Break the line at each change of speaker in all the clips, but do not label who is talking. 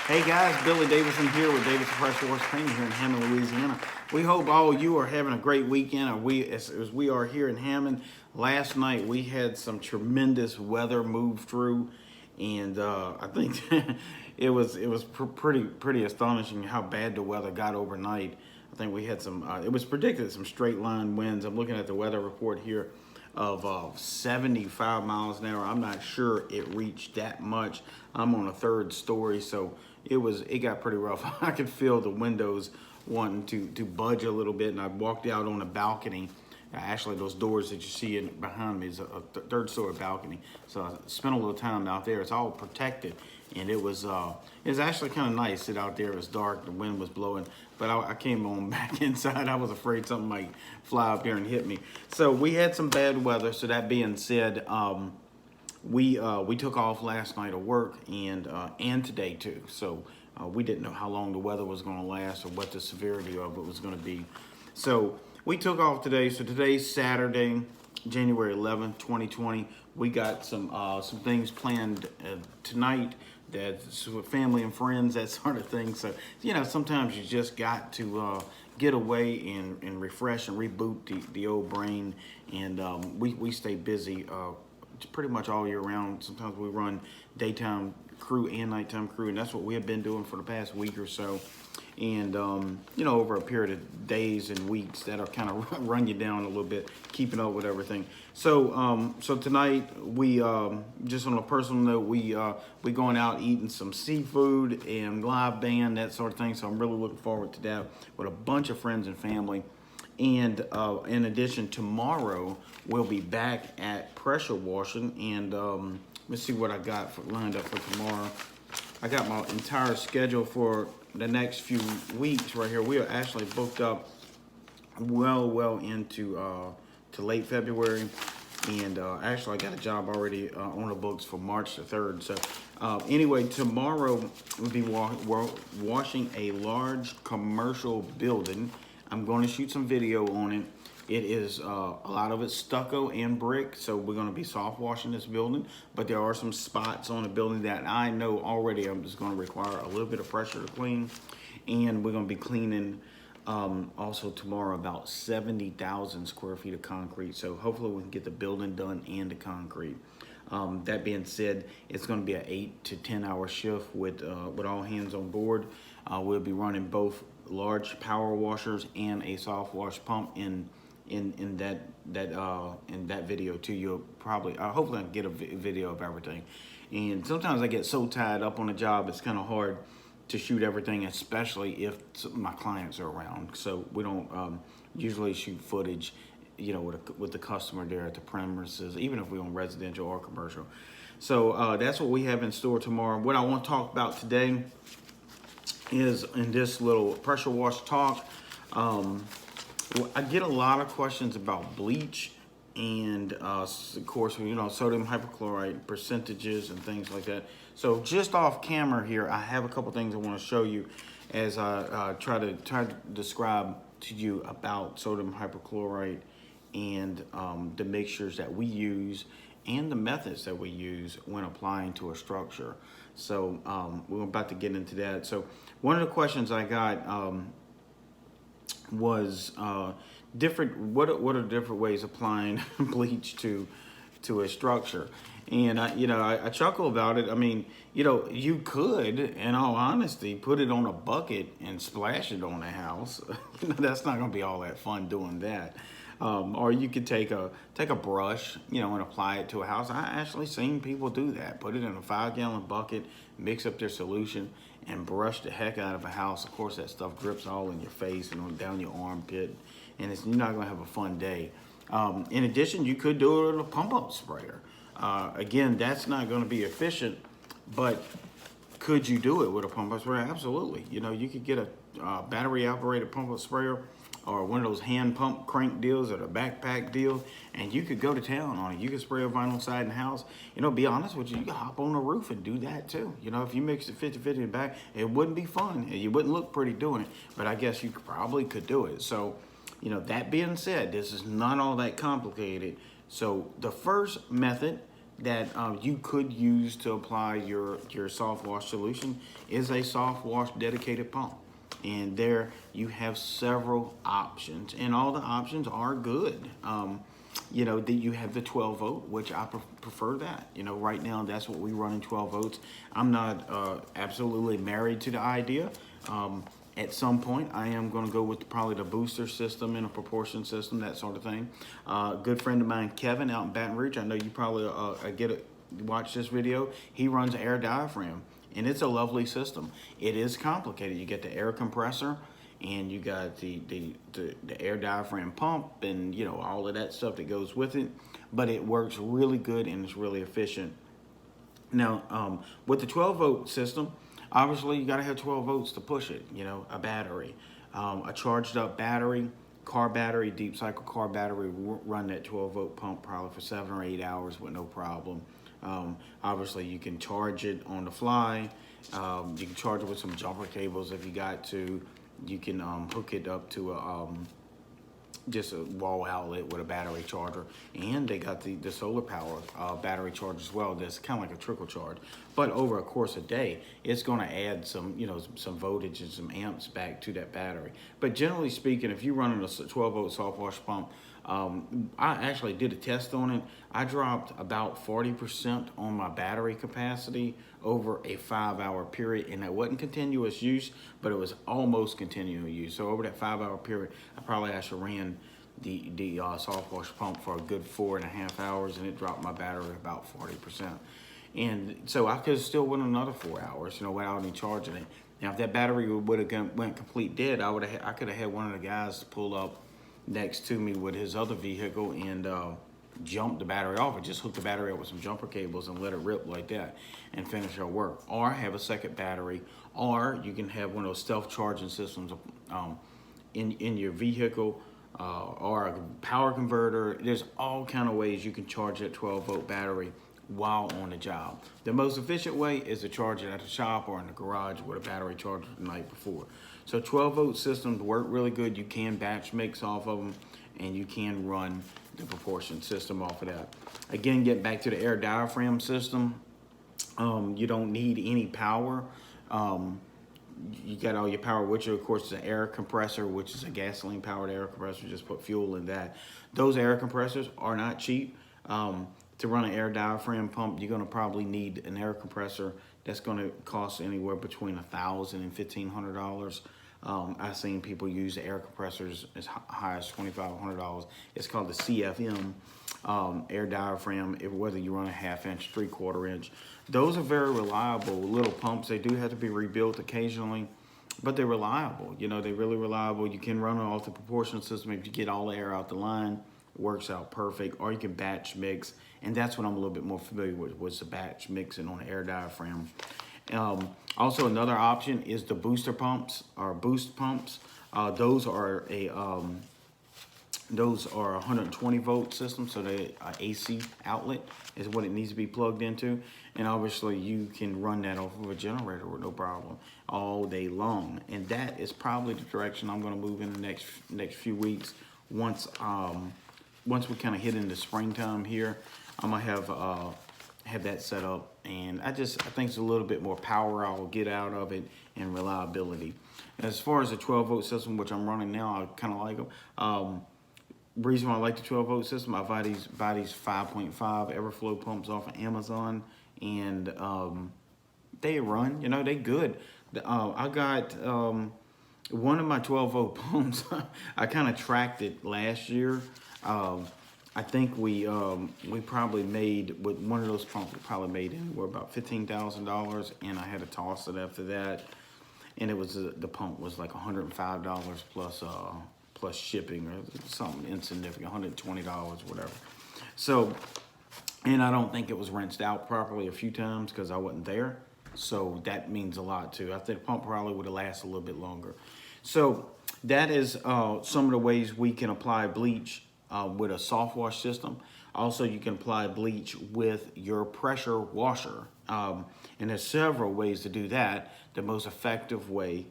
Hey guys, Billy Davison here with Davis Pressure Wash Painting here in Hammond, Louisiana. We hope all you are having a great weekend. As we are here in Hammond. Last night we had some tremendous weather move through, and I think it was pretty astonishing how bad the weather got overnight. I think we had some. It was predicted some straight line winds. I'm looking at the weather report here of 75 miles an hour. I'm not sure it reached that much. I'm on a third story, so it got pretty rough. I could feel the windows wanting to budge a little bit, and I walked out on a balcony. Actually, those doors that you see behind me is a third story balcony. So I spent a little time out there. It's all protected, and it was actually kind of nice. Sit out there. It was dark. The wind was blowing, but I came on back inside. I was afraid something might fly up here and hit me. So we had some bad weather. So that being said, we took off last night of work and today too. So we didn't know how long the weather was going to last or what the severity of it was going to be. So we took off today. So today's Saturday, January 11th, 2020. We got some things planned tonight. That's with family and friends, that sort of thing. So, sometimes you just got to get away and refresh and reboot the old brain. And we stay busy pretty much all year round. Sometimes we run daytime crew and nighttime crew, and that's what we have been doing for the past week or so. And over a period of days and weeks, that'll kind of run you down a little bit, keeping up with everything. So tonight we just on a personal note, we going out eating some seafood and live band, that sort of thing. So I'm really looking forward to that with a bunch of friends and family. And in addition, tomorrow we'll be back at pressure washing, and let's see what I got lined up for tomorrow. I got my entire schedule for the next few weeks right here. We are actually booked up well into to late February, and actually I got a job already on the books for March the 3rd. So anyway, tomorrow we'll be washing a large commercial building. I'm going to shoot some video on it. It is a lot of it's stucco and brick, so we're going to be soft washing this building. But there are some spots on the building that I know already I'm just going to require a little bit of pressure to clean. And we're going to be cleaning also tomorrow about 70,000 square feet of concrete. So hopefully we can get the building done and the concrete. That being said, it's going to be an 8 to 10 hour shift with all hands on board. We'll be running both large power washers and a soft wash pump in that video too. You'll probably hopefully I can get a video of everything. And sometimes I get so tied up on a job, it's kind of hard to shoot everything, especially if my clients are around. So we don't usually shoot footage, with the customer there at the premises, even if we're on residential or commercial. So that's what we have in store tomorrow. What I want to talk about today is in this little pressure wash talk. I get a lot of questions about bleach and of course, sodium hypochlorite percentages and things like that. So just off camera here, I have a couple things I want to show you as I try to describe to you about sodium hypochlorite and the mixtures that we use and the methods that we use when applying to a structure. So we're about to get into that. So one of the questions I got was what are different ways applying bleach to a structure? And I chuckle about it. I mean, you could, in all honesty, put it on a bucket and splash it on the house. That's not going to be all that fun doing that. Or you could take a brush, and apply it to a house. I actually seen people do that. Put it in a 5-gallon bucket, mix up their solution, and brush the heck out of a house. Of course, that stuff drips all in your face and down your armpit, and you're not going to have a fun day. In addition, you could do it with a pump-up sprayer. Again, that's not going to be efficient, but could you do it with a pump-up sprayer? Absolutely. You could get a battery-operated pump-up sprayer, or one of those hand pump crank deals, or the backpack deal, and you could go to town on it. You could spray a vinyl siding house. Be honest with you, you could hop on the roof and do that too. If you mix it 50-50 in the back, it wouldn't be fun. You wouldn't look pretty doing it, but I guess you probably could do it. So, that being said, this is not all that complicated. So the first method that you could use to apply your soft wash solution is a soft wash dedicated pump. And there you have several options, and all the options are good. You know, that you have the 12 volt, which I prefer that. You know, right now that's what we run in 12 volts. I'm not absolutely married to the idea. At some point, I am going to go with probably the booster system and a proportion system, that sort of thing. A good friend of mine, Kevin, out in Baton Rouge, I know you probably watch this video. He runs air diaphragm, and it's a lovely system. It is complicated. You get the air compressor, and you got the air diaphragm pump, and you know all of that stuff that goes with it. But it works really good and it's really efficient. Now, with the 12 volt system, obviously you got to have 12 volts to push it. You know, a battery, a charged up battery, car battery, deep cycle car battery will run that 12 volt pump probably for 7 or 8 hours with no problem. Obviously you can charge it on the fly. You can charge it with some jumper cables if you got to. You can hook it up to just a wall outlet with a battery charger, and they got the solar power battery charge as well. That's kind of like a trickle charge, but over a course of day, it's going to add some, you know, some voltage and some amps back to that battery. But generally speaking, if you're running a 12 volt soft wash pump, I actually did a test on it. I dropped about 40% on my battery capacity over a 5-hour period, and that wasn't continuous use, but it was almost continual use. So over that 5-hour period, I probably actually ran the soft wash pump for a good 4.5 hours, and it dropped my battery about 40%. And so I could have still went another 4 hours, you know, without any charging it. Now, if that battery would have went complete dead, I could have had one of the guys pull up next to me with his other vehicle and jump the battery off, and just hook the battery up with some jumper cables and let it rip like that and finish our work. Or have a second battery, or you can have one of those stealth charging systems in your vehicle, or a power converter. There's all kind of ways you can charge that 12 volt battery while on the job. The most efficient way is to charge it at the shop or in the garage with a battery charger the night before. So 12 volt systems work really good. You can batch mix off of them, and you can run the proportion system off of that. Again, getting back to the air diaphragm system, you don't need any power. You got all your power, which of course is an air compressor, which is a gasoline powered air compressor. Just put fuel in that. Those air compressors are not cheap. To run an air diaphragm pump, you're going to probably need an air compressor that's going to cost anywhere between $1,000 and $1,500. I've seen people use air compressors as high as $2,500. It's called the CFM air diaphragm, whether you run a 1/2 inch, 3/4 inch. Those are very reliable little pumps. They do have to be rebuilt occasionally, but they're reliable. You know, they're really reliable. You can run it off the proportion system. If you get all the air out the line, it works out perfect. Or you can batch mix, and that's what I'm a little bit more familiar with, was the batch mixing on the air diaphragm. Also, another option is the booster pumps or boost pumps. Those are a 120 volt system, so the AC outlet is what it needs to be plugged into, and obviously you can run that off of a generator with no problem all day long. And that is probably the direction I'm going to move in the next few weeks. Once we kind of hit into springtime here, I'm gonna have that set up, and I think it's a little bit more power I'll get out of it and reliability. As far as the 12 volt system, which I'm running now, I kind of like them. Reason why I like the 12 volt system, I buy these 5.5 Everflow pumps off of Amazon, and they run, you know, they good. I got one of my 12 volt pumps. I kind of tracked it last year. I think we probably made, with one of those pumps, we probably made anywhere about $15,000, and I had to toss it after that. And it was the pump was like $105 plus shipping or something insignificant, $120, whatever. So, and I don't think it was rinsed out properly a few times because I wasn't there. So that means a lot too. I think the pump probably would have lasted a little bit longer. So that is some of the ways we can apply bleach with a soft wash system. Also, you can apply bleach with your pressure washer. And there's several ways to do that. The most effective way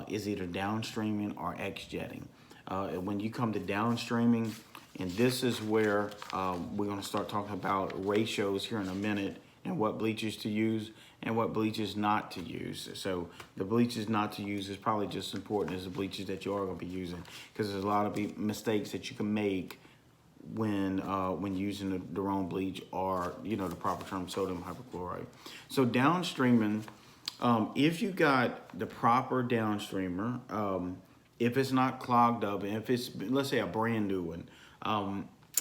is either downstreaming or X-jetting. When you come to downstreaming, And this is where we're going to start talking about ratios here in a minute, and what bleaches to use and what bleaches not to use. So the bleaches not to use is probably just as important as the bleaches that you are going to be using, because there's a lot of mistakes that you can make when using the wrong bleach, or the proper term, sodium hypochlorite. So downstreaming, if you got the proper downstreamer, if it's not clogged up, and if it's, let's say, a brand new one,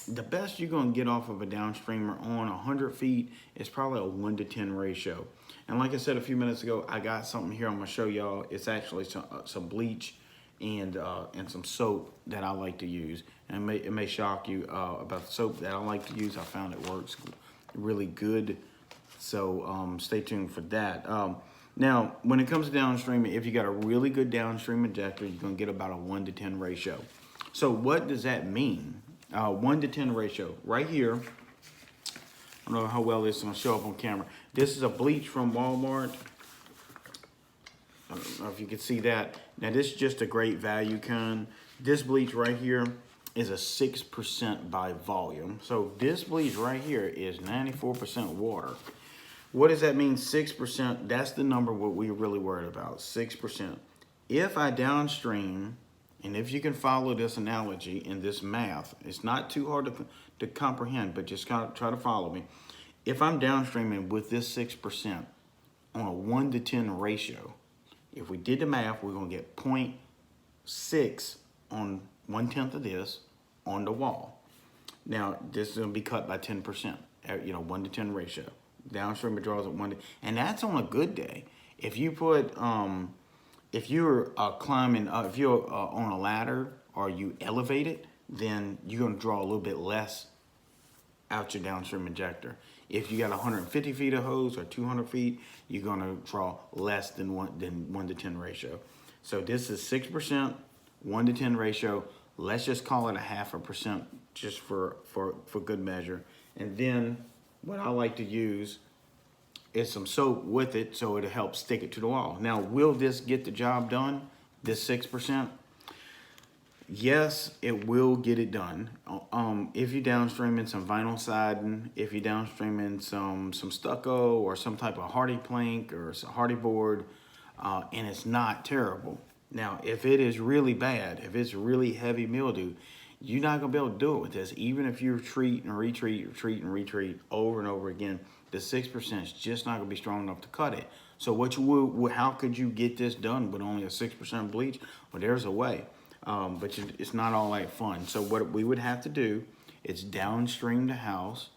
the best you're going to get off of a downstreamer on 100 feet is probably a 1-to-10 ratio. And like I said a few minutes ago, I got something here I'm going to show y'all. It's actually some bleach and some soap that I like to use. And it may shock you about the soap that I like to use. I found it works really good. So stay tuned for that. Now, when it comes to downstreaming, if you got a really good downstream injector, you're going to get about a 1-to-10 ratio. So what does that mean? 1-to-10 ratio. Right here, I don't know how well this is going to show up on camera. This is a bleach from Walmart. I don't know if you can see that. Now, this is just a great value kind. This bleach right here is a 6% by volume. So this bleach right here is 94% water. What does that mean, 6%? That's the number what we're really worried about, 6%. If I downstream, and if you can follow this analogy in this math, it's not too hard to comprehend, but just kind of try to follow me. If I'm downstreaming with this 6% on a 1-to-10 ratio, if we did the math, we're going to get 0.6 on 1/10 of this on the wall. Now, this is going to be cut by 10%, 1-to-10 ratio. Downstream draws at 1, and that's on a good day. If you put, if you're climbing, if you're on a ladder or you elevate it, then you're going to draw a little bit less out your downstream injector. If you got 150 feet of hose or 200 feet, you're going to draw less than 1-to-10 ratio. So this is 6%, 1-to-10 ratio. Let's just call it a 0.5% just for good measure. And then what I like to use is some soap with it, so it'll help stick it to the wall. Now, will this get the job done, this 6%? Yes, it will get it done. If you're downstreaming some vinyl siding, if you're downstreaming some stucco or some type of hardy plank or hardy board, and it's not terrible. Now, if it is really bad, if it's really heavy mildew, you're not gonna be able to do it with this. Even if you retreat and retreat over and over again, the 6% is just not gonna be strong enough to cut it. So how could you get this done with only a 6% bleach? Well, there's a way, but it's not all that fun. So what we would have to do is downstream the house,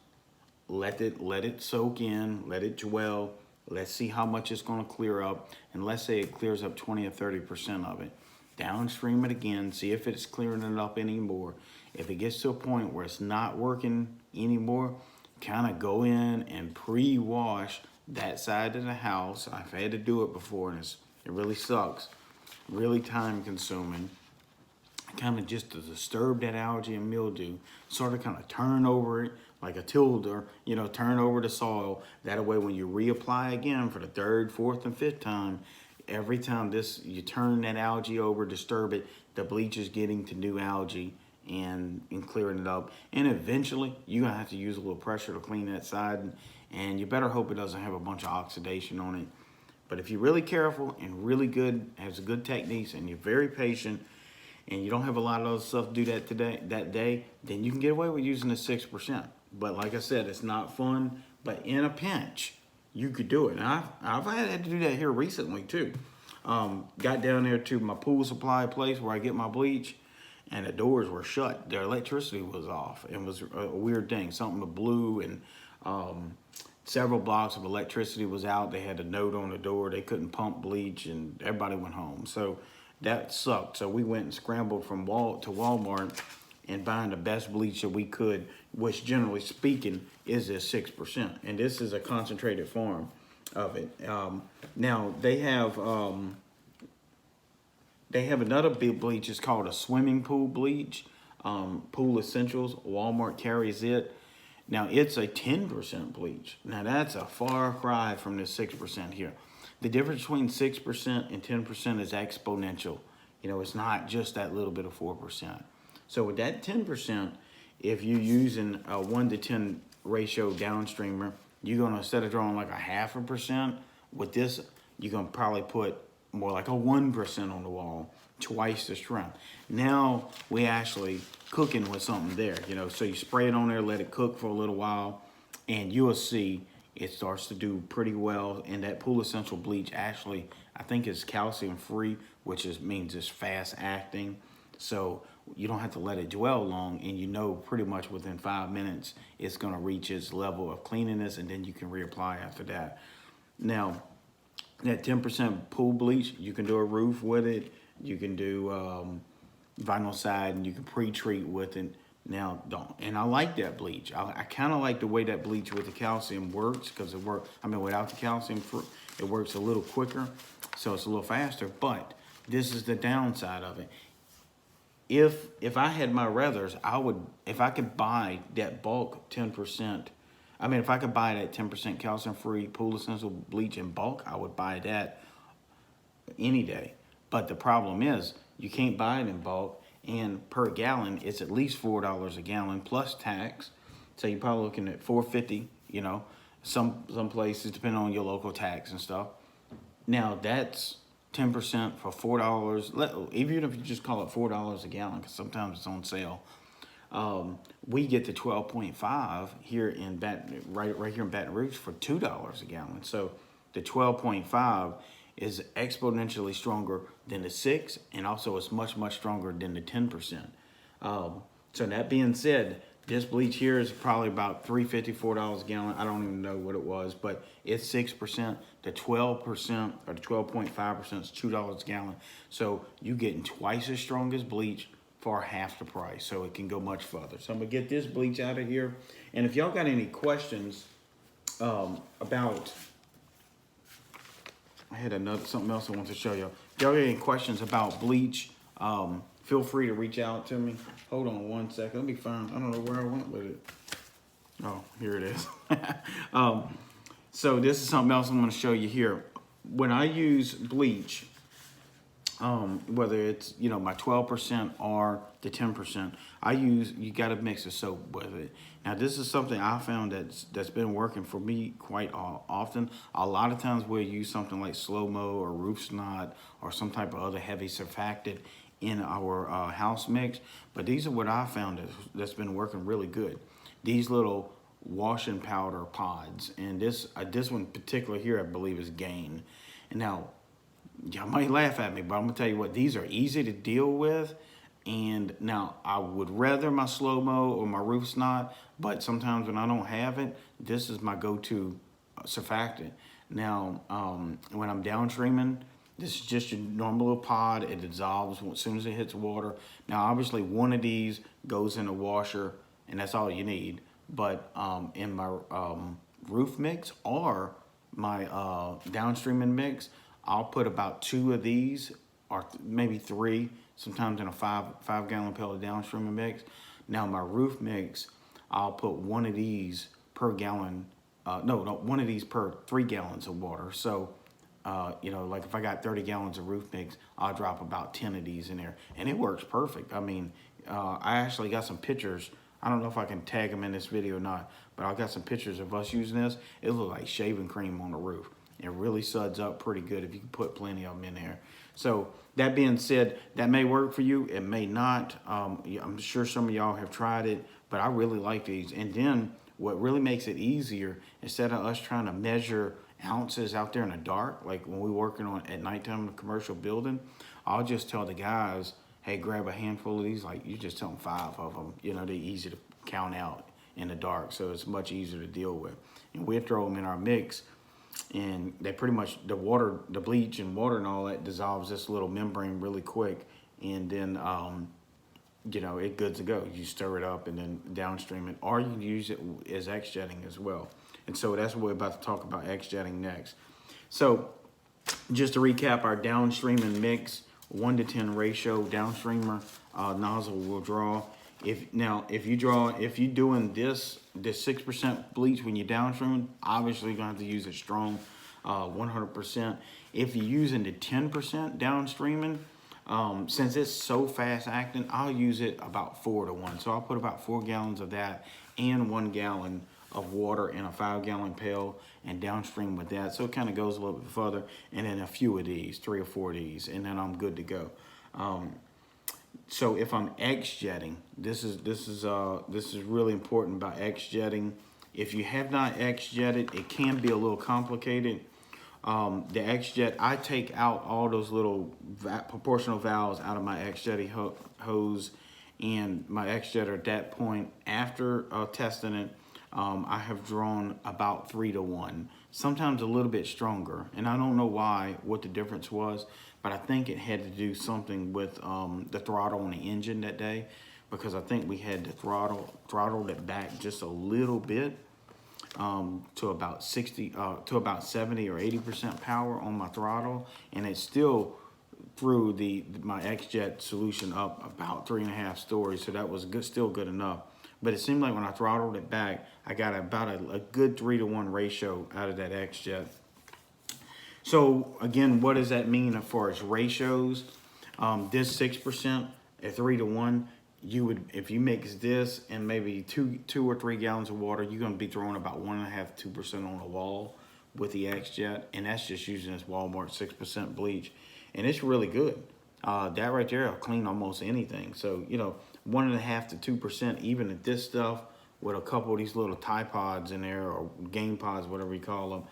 let it soak in, let it dwell. Let's see how much it's gonna clear up, and let's say it clears up 20 or 30% of it. Downstream it again, see if it's clearing it up anymore. If it gets to a point where it's not working anymore, kind of go in and pre-wash that side of the house. I've had to do it before, and it really sucks, really time consuming. Kind of just to disturb that algae and mildew, sort of kind of turn over it like a tilder, turn over the soil. That way when you reapply again for the 3rd, 4th, and 5th time, every time you turn that algae over, disturb it, the bleach is getting to new algae and clearing it up. And eventually, you're going to have to use a little pressure to clean that side. And you better hope it doesn't have a bunch of oxidation on it. But if you're really careful and really good, has good techniques, and you're very patient, and you don't have a lot of other stuff to do that day, then you can get away with using the 6%. But like I said, it's not fun. But in a pinch, you could do it. And I've had to do that here recently too. Got down there to my pool supply place where I get my bleach, and the doors were shut. Their electricity was off. It was a weird thing. Something blew, and several blocks of electricity was out. They had a note on the door. They couldn't pump bleach, and everybody went home. So that sucked. So we went and scrambled from Walmart and buying the best bleach that we could, which generally speaking is a 6%. And this is a concentrated form of it. Now they have another big bleach. It's called a swimming pool bleach. Pool Essentials. Walmart carries it. Now it's a 10% bleach. Now that's a far cry from the 6% here. The difference between 6% and 10% is exponential. It's not just that little bit of 4%. So with that 10%, if you're using a 1 to 10 ratio downstreamer, you're gonna, instead of drawing like a 0.5%, with this, you're gonna probably put more like a 1% on the wall, twice the strength. Now we actually cooking with something there, you know, so you spray it on there, let it cook for a little while, and you'll see it starts to do pretty well. And that Pool Essential bleach actually, I think, is calcium free, which means it's fast acting. So you don't have to let it dwell long, and you know pretty much within 5 minutes it's gonna reach its level of cleanliness, and then you can reapply after that. Now, that 10% pool bleach, you can do a roof with it. You can do vinyl side, and you can pre-treat with it. Now, and I like that bleach. I kind of like the way that bleach with the calcium works, because it works, I mean, without the calcium, it works a little quicker, so it's a little faster, but this is the downside of it. If I had my ruthers, I would, if I could buy that bulk 10%, I mean, if I could buy that 10% calcium-free Pool Essential bleach in bulk, I would buy that any day. But the problem is, you can't buy it in bulk, and per gallon, it's at least $4 a gallon plus tax. So you're probably looking at $4.50. You know, some places, depending on your local tax and stuff. Now that's 10% for $4. Even if you just call it $4 a gallon, because sometimes it's on sale. We get the 12.5 here in right here in Baton Rouge for $2 a gallon. So the 12.5 is exponentially stronger than the 6, and also it's much stronger than the 10%. So that being said, this bleach here is probably about $3.50, $4 a gallon. I don't even know what it was, but it's 6%. The 12% or the 12.5% is $2 a gallon. So you're getting twice as strong as bleach for half the price, so it can go much further. So I'm gonna get this bleach out of here, and if y'all got any questions about, I had something else I want to show y'all. If y'all got any questions about bleach, feel free to reach out to me. Hold on one second, let me find, I don't know where I went with it. Oh, here it is. So this is something else I'm gonna show you here. When I use bleach, whether it's, you know, my 12% or the 10%, you got to mix the soap with it. Now this is something I found that's been working for me quite often. A lot of times we'll use something like slow-mo or roof snot or some type of other heavy surfactant in our house mix, but these are what I found that's been working really good. These little washing powder pods, and this one in particular here I believe is Gain. And now y'all might laugh at me, but I'm gonna tell you what, these are easy to deal with. And now I would rather my slow-mo or my roof snot, but sometimes when I don't have it, this is my go-to surfactant. Now, when I'm downstreaming, this is just your normal little pod. It dissolves as soon as it hits water. Now, obviously, one of these goes in a washer, and that's all you need. But in my roof mix or my downstreaming mix, I'll put about 2 of these, or maybe 3, sometimes in a 5-gallon pellet downstreaming mix. Now my roof mix, I'll put 1 of these per gallon. No, 1 of these per 3 gallons of water. So, you know, like if I got 30 gallons of roof mix, I'll drop about 10 of these in there, and it works perfect. I mean, I actually got some pictures. I don't know if I can tag them in this video or not, but I got some pictures of us using this. It looks like shaving cream on the roof. It really suds up pretty good if you can put plenty of them in there. So that being said, that may work for you. It may not. I'm sure some of y'all have tried it, but I really like these. And then what really makes it easier, instead of us trying to measure ounces out there in the dark, like when we're working on at nighttime in a commercial building, I'll just tell the guys, hey, grab a handful of these. Like, you just tell them 5 of them. You know, they're easy to count out in the dark, so it's much easier to deal with. And we'll throw them in our mix, and they pretty much, the bleach and water and all that dissolves this little membrane really quick, and then you know, it's good to go. You stir it up and then downstream it, or you can use it as X-jetting as well. And so that's what we're about to talk about, X-jetting next. So just to recap, our downstreaming mix, 1 to 10 ratio downstreamer nozzle will draw. If you're doing this 6% bleach when you're downstreaming, obviously you're gonna have to use it strong, 100%. If you're using the 10% downstreaming, Since it's so fast acting, I'll use it about 4 to 1. So I'll put about 4 gallons of that and 1 gallon of water in a 5 gallon pail and downstream with that. So it kind of goes a little bit further, and then a few of these, 3 or 4 of these, and then I'm good to go. So if I'm X-jetting, this is really important about X-jetting. If you have not X-jetted, it can be a little complicated. The X-jet, I take out all those little proportional valves out of my X-jetting hose, and my X-jetter at that point, after testing it, I have drawn about 3 to 1, sometimes a little bit stronger. And I don't know what the difference was, but I think it had to do something with the throttle on the engine that day, because I think we had to throttled it back just a little bit to about 70 or 80% power on my throttle, and it still threw my X-jet solution up about 3.5 stories. So that was still good enough. But it seemed like when I throttled it back, I got about a good 3 to 1 ratio out of that X-jet. So again, what does that mean as far as ratios? This 6% at 3 to 1, you would, if you mix this and maybe two or 3 gallons of water, you're going to be throwing about 1.5–2% on the wall with the X-jet, and that's just using this Walmart 6% bleach, and it's really good. That right there will clean almost anything. So 1.5–2%, even at this stuff with a couple of these little Tide Pods in there, or Game Pods, whatever you call them,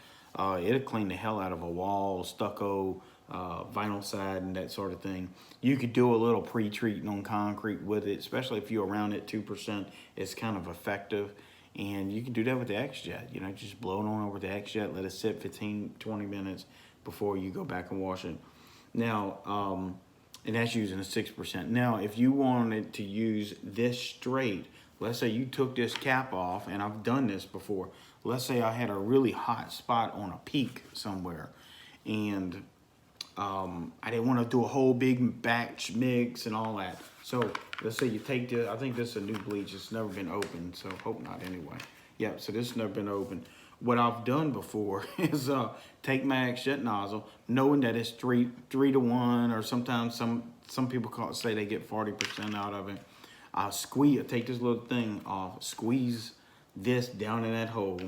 it'll clean the hell out of a wall, stucco, vinyl side, and that sort of thing. You could do a little pre-treating on concrete with it, especially if you're around at 2%. It's kind of effective, and you can do that with the X-Jet. Just blow it on over the X-Jet, let it sit 15–20 minutes before you go back and wash it. Now, and that's using a 6%. Now, if you wanted to use this straight, let's say you took this cap off, and I've done this before. Let's say I had a really hot spot on a peak somewhere, and I didn't want to do a whole big batch mix and all that. So let's say you take this, I think this is a new bleach. It's never been opened, so hope not anyway. Yep, so this has never been opened. What I've done before is take my X-Jet nozzle, knowing that it's 3 to 1, or sometimes some people say they get 40% out of it. I'll take this little thing off, squeeze this down in that hole,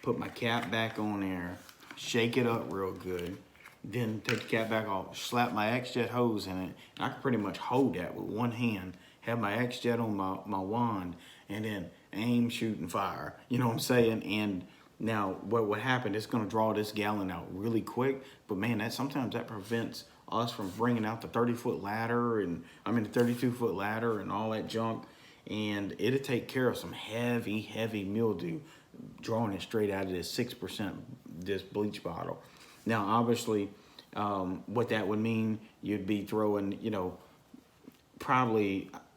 put my cap back on there, shake it up real good, then take the cap back off, slap my X-Jet hose in it, and I can pretty much hold that with one hand, have my X-Jet on my wand, and then aim, shoot, and fire. You know what I'm saying? And now what happened, it's going to draw this gallon out really quick, but man, sometimes that prevents us from bringing out the 30-foot ladder, and the 32-foot ladder and all that junk, and it'll take care of some heavy mildew drawing it straight out of this 6% this bleach bottle. Now, obviously, what that would mean, you'd be throwing,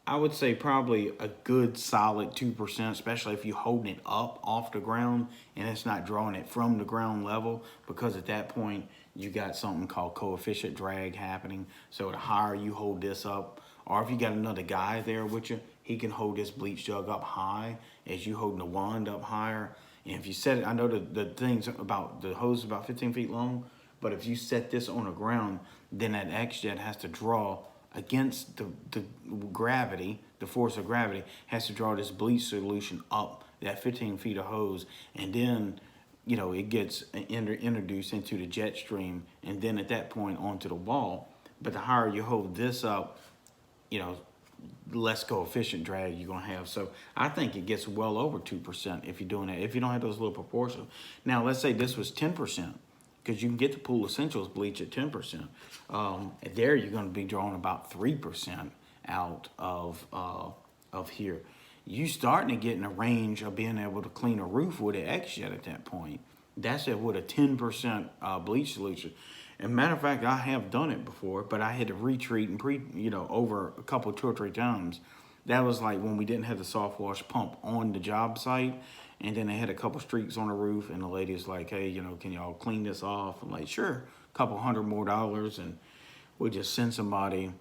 I would say probably a good solid 2%, especially if you're holding it up off the ground and it's not drawing it from the ground level, because at that point, you got something called coefficient drag happening. So the higher you hold this up, or if you got another guy there with you, he can hold this bleach jug up high as you holding the wand up higher. And if you set it, I know the things about the hose is about 15 feet long, but if you set this on the ground, then that X-Jet has to draw against the gravity, the force of gravity, has to draw this bleach solution up that 15 feet of hose, and then it gets introduced into the jet stream, and then at that point onto the wall. But the higher you hold this up, less coefficient drag you're gonna have. So I think it gets well over 2% if you're doing that, if you don't have those little proportions. Now let's say this was 10%, because you can get the Pool Essentials bleach at 10%. There you're gonna be drawing about 3% out of here. You starting to get in a range of being able to clean a roof with an X-Jet at that point. That's with a 10% bleach solution. And matter of fact, I have done it before, but I had to retreat and over a couple, 2 or 3 times. That was like when we didn't have the soft wash pump on the job site, and then they had a couple streaks on the roof, and the lady was like, hey, can y'all clean this off? I'm like, sure, a couple $100 more, and we'll just send somebody,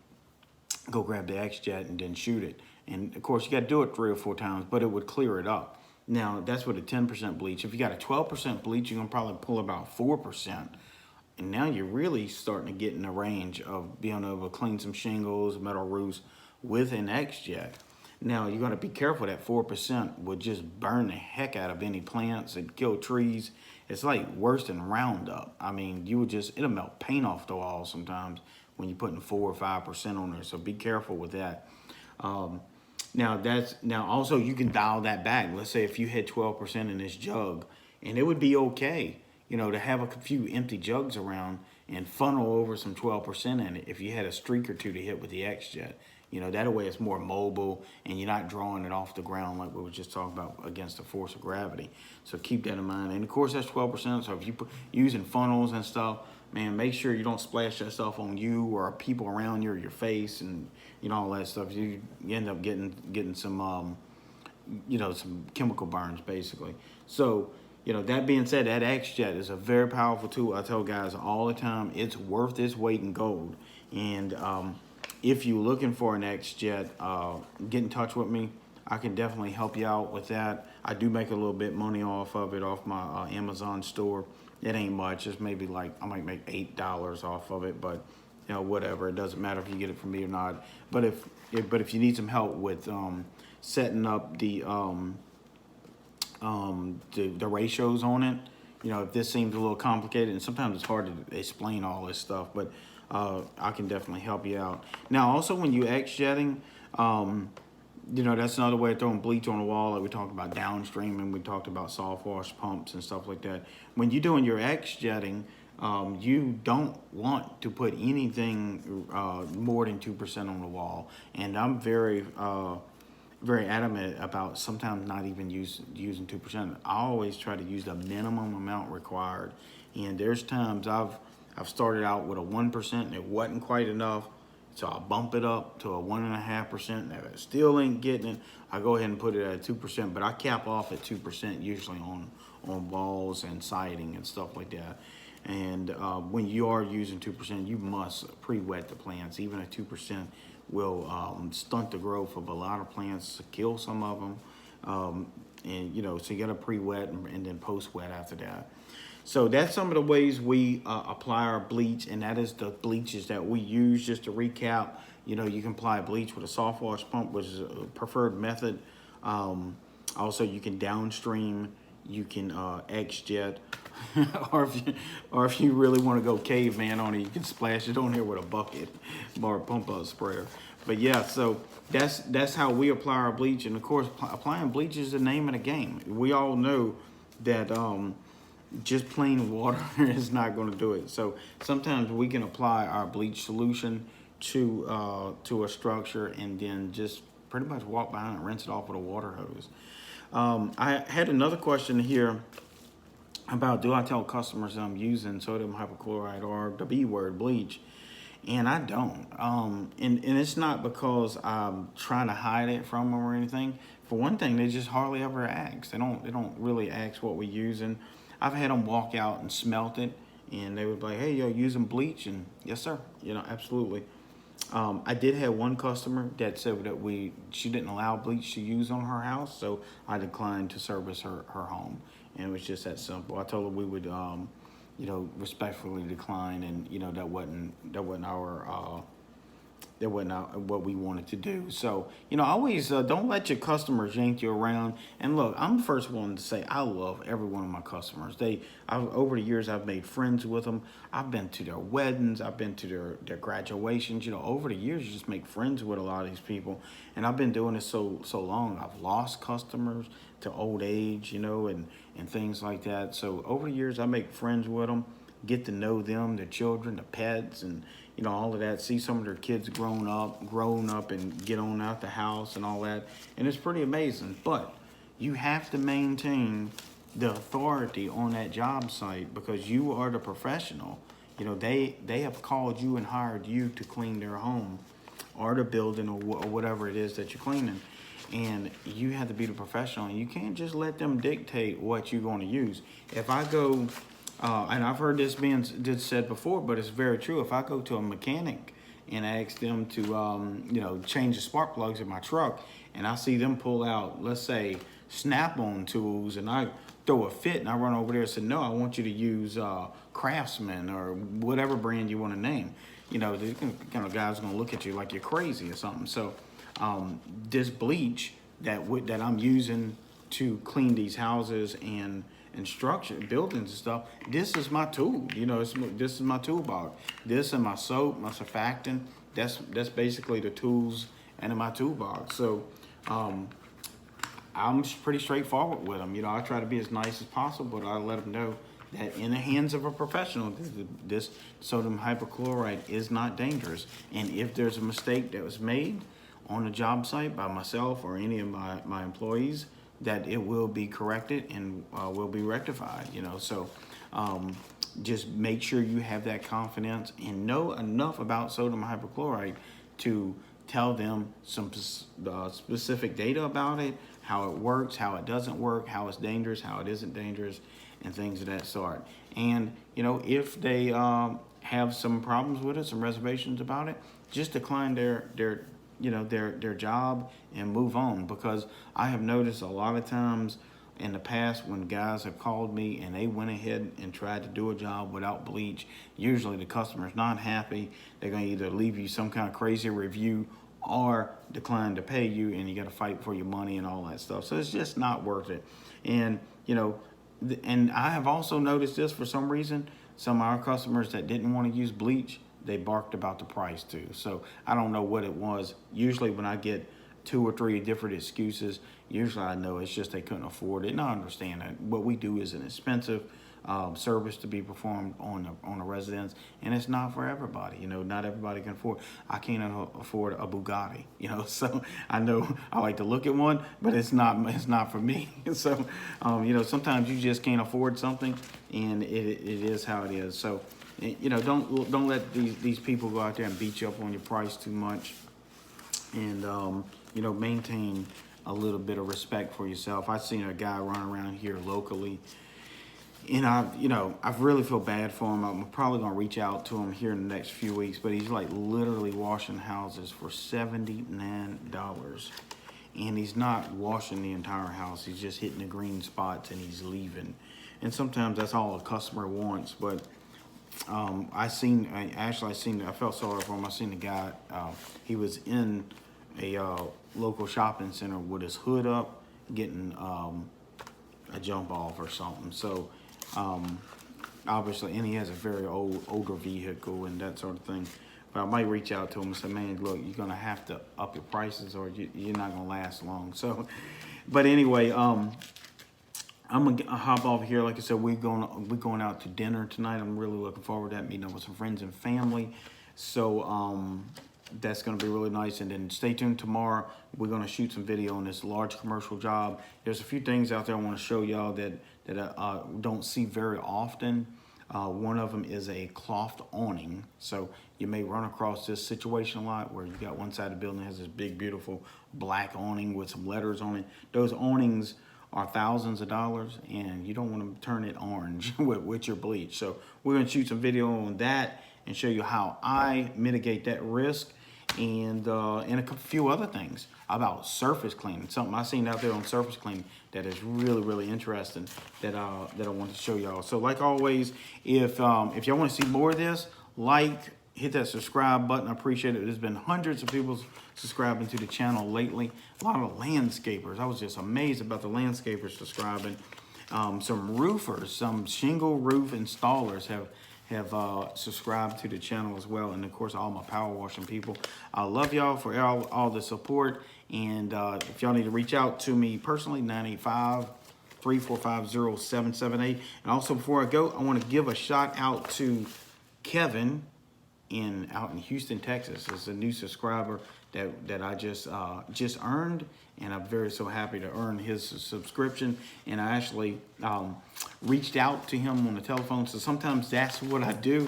go grab the X-Jet and then shoot it. And of course, you got to do it 3 or 4 times, but it would clear it up. Now, that's with a 10% bleach. If you got a 12% bleach, you're going to probably pull about 4%. And now you're really starting to get in the range of being able to clean some shingles, metal roofs with an X-Jet. Now you're going to be careful. That 4% would just burn the heck out of any plants and kill trees. It's like worse than Roundup. I mean, it'll melt paint off the wall sometimes when you're putting 4 or 5% on there. So be careful with that. Now also you can dial that back. Let's say if you had 12% in this jug, and it would be okay, to have a few empty jugs around and funnel over some 12% in it if you had a streak or two to hit with the X-Jet. That way it's more mobile and you're not drawing it off the ground like we were just talking about against the force of gravity. So keep that in mind. And of course that's 12%. So if you're using funnels and stuff, man, make sure you don't splash that stuff on you or people around you or your face and all that stuff. You end up getting some some chemical burns basically. So that being said, that X-Jet is a very powerful tool. I tell guys all the time, it's worth its weight in gold. And if you're looking for an X-Jet, get in touch with me. I can definitely help you out with that. I do make a little bit money off of it, off my Amazon store. It ain't much. It's maybe I might make $8 off of it, but whatever. It doesn't matter if you get it from me or not. But if you need some help with setting up the ratios on it, if this seems a little complicated, and sometimes it's hard to explain all this stuff, but I can definitely help you out. Now, also when you X-jetting, that's another way of throwing bleach on the wall. Like we talked about downstreaming, we talked about soft wash pumps and stuff like that. When you're doing your X-jetting, you don't want to put anything more than 2% on the wall. And I'm very adamant about sometimes not even using 2%. I always try to use the minimum amount required. And there's times I've started out with a 1% and it wasn't quite enough. So I bump it up to a 1.5%. If it still ain't getting it, I go ahead and put it at 2%. But I cap off at 2% usually on walls and siding and stuff like that. And when you are using 2%, you must pre-wet the plants. Even at 2% will stunt the growth of a lot of plants, kill some of them. So you got to pre-wet and then post-wet after that. So that's some of the ways we apply our bleach, and that is the bleaches that we use. Just to recap, you can apply bleach with a soft wash pump, which is a preferred method. Also, you can downstream, you can X-jet, or if you really want to go caveman on it, you can splash it on here with a bucket or a pump out sprayer. But yeah, so that's how we apply our bleach, and of course, applying bleach is the name of the game. We all know that just plain water is not going to do it. So sometimes we can apply our bleach solution to a structure and then just pretty much walk behind and rinse it off with a water hose. I had another question here about, do I tell customers I'm using sodium hypochlorite or the B word, bleach? And I don't. And it's not because I'm trying to hide it from them or anything. For one thing, they just hardly ever ask. They don't really ask what we're using. I've had them walk out and smelt it, and they would be like, hey, yo, using bleach? And yes, sir, absolutely. I did have one customer that said that she didn't allow bleach to use on her house, so I declined to service her home. And it was just that simple. I told her we would, respectfully decline, and, that wasn't what we wanted to do. So, always don't let your customers yank you around. And look, I'm the first one to say I love every one of my customers. Over the years, I've made friends with them. I've been to their weddings. I've been to their graduations. Over the years, you just make friends with a lot of these people. And I've been doing this so long. I've lost customers to old age, and things like that. So over the years, I make friends with them, get to know them, their children, the pets, and all of that. See some of their kids grown up and get on out the house and all that. And it's pretty amazing. But you have to maintain the authority on that job site because you are the professional. They have called you and hired you to clean their home or the building or whatever it is that you're cleaning. And you have to be the professional. And you can't just let them dictate what you're going to use. If I go... and I've heard this being said before, but it's very true. If I go to a mechanic and ask them to, change the spark plugs in my truck, and I see them pull out, let's say, Snap-on tools, and I throw a fit, and I run over there and said, no, I want you to use Craftsman or whatever brand you want to name. You know, the kind of guy's going to look at you like you're crazy or something. So this bleach that I'm using to clean these houses and structure buildings and stuff, this is my tool. You know, this is my toolbox. This and my soap, my surfactant. That's basically the tools and in my toolbox. So I'm pretty straightforward with them. You know, I try to be as nice as possible, but I let them know that in the hands of a professional, this sodium hypochlorite is not dangerous. And if there's a mistake that was made on a job site by myself or any of my employees, that it will be corrected and will be rectified, you know. So just make sure you have that confidence and know enough about sodium hypochlorite to tell them some specific data about it, how it works, how it doesn't work, how it's dangerous, how it isn't dangerous, and things of that sort. And, you know, if they have some problems with it, some reservations about it, just decline their job and move on. Because I have noticed a lot of times in the past when guys have called me and they went ahead and tried to do a job without bleach, usually the customer's not happy. They're going to either leave you some kind of crazy review or decline to pay you, and you got to fight for your money and all that stuff. So it's just not worth it. And, you know, and I have also noticed this for some reason, some of our customers that didn't want to use bleach, they barked about the price too. So I don't know what it was. Usually when I get 2 or 3 different excuses, usually I know it's just they couldn't afford it. And I understand that what we do is an expensive service to be performed on a residence, and it's not for everybody. You know, not everybody can afford. I can't afford a Bugatti. You know, so I know I like to look at one, but it's not for me. So you know, sometimes you just can't afford something, and it is how it is. So you know, don't let these people go out there and beat you up on your price too much, and you know, maintain a little bit of respect for yourself. I've seen a guy run around here locally, and I really feel bad for him. I'm probably gonna reach out to him here in the next few weeks, but he's like literally washing houses for $79, and he's not washing the entire house. He's just hitting the green spots and he's leaving. And sometimes that's all a customer wants, but I felt sorry for him. I seen the guy, he was in a local shopping center with his hood up, getting a jump off or something. So obviously, and he has a very older vehicle and that sort of thing. But I might reach out to him and say, man, look, you're gonna have to up your prices or you're not gonna last long. So, but anyway, I'm gonna hop off here. Like I said, we're going out to dinner tonight. I'm really looking forward to that, meeting up with some friends and family. So that's gonna be really nice. And then stay tuned tomorrow. We're gonna shoot some video on this large commercial job. There's a few things out there I want to show y'all that I don't see very often. One of them is a cloth awning. So you may run across this situation a lot where you got one side of the building that has this big, beautiful black awning with some letters on it. Those awnings are thousands of dollars, and you don't want to turn it orange with your bleach. So we're going to shoot some video on that and show you how I mitigate that risk, and a few other things about surface cleaning. Something I seen out there on surface cleaning that is really, really interesting that I want to show y'all. So like always, if y'all want to see more of this, hit that subscribe button. I appreciate it. There's been hundreds of people subscribing to the channel lately. A lot of landscapers. I was just amazed about the landscapers subscribing. Some roofers, some shingle roof installers have subscribed to the channel as well. And of course, all my power washing people. I love y'all for all the support. And if y'all need to reach out to me personally, 985-345-0778. And also before I go, I want to give a shout out to Kevin out in Houston, Texas. It's a new subscriber that I just earned, and I'm so happy to earn his subscription. And I actually reached out to him on the telephone. So sometimes that's what I do.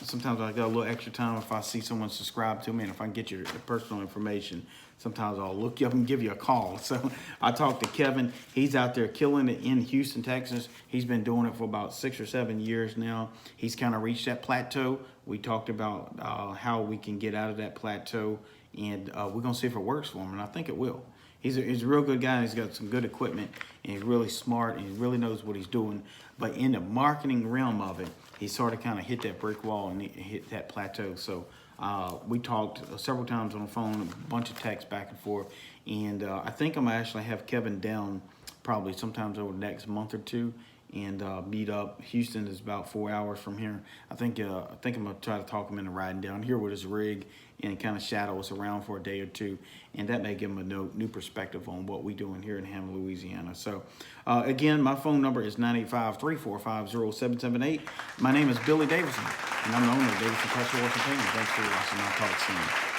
Sometimes I got a little extra time if I see someone subscribe to me, and if I can get your personal information, sometimes I'll look you up and give you a call. So I talked to Kevin. He's out there killing it in Houston, Texas. He's been doing it for about 6 or 7 years now. He's kind of reached that plateau. We talked about how we can get out of that plateau, and we're going to see if it works for him, and I think it will. he's a real good guy. And he's got some good equipment, and he's really smart, and he really knows what he's doing. But in the marketing realm of it, he sort of kind of hit that brick wall and hit that plateau. So we talked several times on the phone, a bunch of texts back and forth, and I think I'm gonna actually have Kevin down probably sometimes over the next month or two, and meet up. Houston is about 4 hours from here. I think I'm gonna try to talk him into riding down here with his rig and kind of shadow us around for a day or two, and that may give him a new perspective on what we're doing here in Hammond, Louisiana. So again, my phone number is 985-345-0778. My name is Billy Davison, and I'm the owner of Davison Pressure Washing Painting. Thanks for watching. I'll talk soon.